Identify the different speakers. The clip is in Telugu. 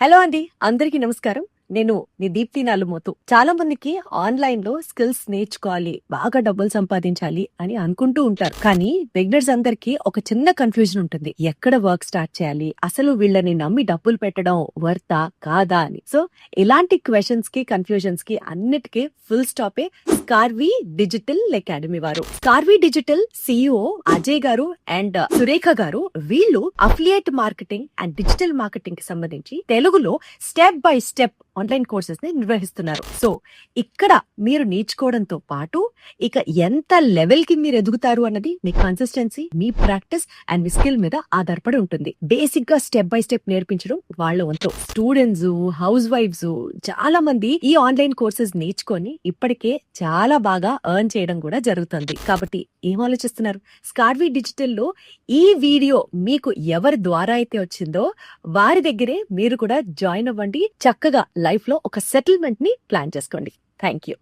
Speaker 1: హలో అండి, అందరికీ నమస్కారం. నేను మీ దీప్తి నలుమోతు. చాలా మందికి ఆన్లైన్ లో స్కిల్స్ నేర్చుకోవాలి, బాగా డబ్బులు సంపాదించాలి అని అనుకుంటూ ఉంటారు. కానీ బిగినర్స్ అందరికి ఒక చిన్న కన్ఫ్యూజన్ ఉంటుంది. ఎక్కడ వర్క్ స్టార్ట్ చేయాలి, అసలు వీళ్ళని నమ్మి డబ్బులు పెట్టడం వర్తా కాదా అని. సో ఇలాంటి క్వశ్చన్స్ కి, కన్ఫ్యూజన్స్ కి అన్నిటికీ ఫుల్ స్టాపే స్కార్వి డిజిటల్ అకాడమీ వారు. స్కార్వి డిజిటల్ సిఇఓ అజయ్ గారు అండ్ సురేఖ గారు, వీళ్ళు affiliate marketing and digital marketing కి సంబంధించి తెలుగులో step by step online courses ని నిర్వహిస్తున్నారు. సో ఇక్కడ మీరు నేర్చుకోవడంతో పాటు ఇక ఎంత లెవెల్ కి మీరు ఎదుగుతారు అన్నది మీ కన్సిస్టెన్సీ, మీ ప్రాక్టీస్ అండ్ మీ స్కిల్ మీద ఆధారపడి ఉంటుంది. బేసిక్ గా స్టెప్ బై స్టెప్ నేర్పించడం వాళ్ళ వంతు. స్టూడెంట్స్, హౌస్ వైఫ్స్ చాలా మంది ఈ ఆన్లైన్ కోర్సెస్ నేర్చుకొని ఇప్పటికే చాలా బాగా ఎర్న్ చేయడం కూడా జరుగుతుంది. కాబట్టి ఏం ఆలోచిస్తున్నారు? స్కార్వి డిజిటల్ లో ఈ వీడియో మీకు ఎవరి ద్వారా అయితే వచ్చిందో వారి దగ్గరే మీరు కూడా జాయిన్ అవ్వండి. చక్కగా లైఫ్ లో ఒక సెటిల్మెంట్ ని ప్లాన్ చేసుకోండి. Thank you.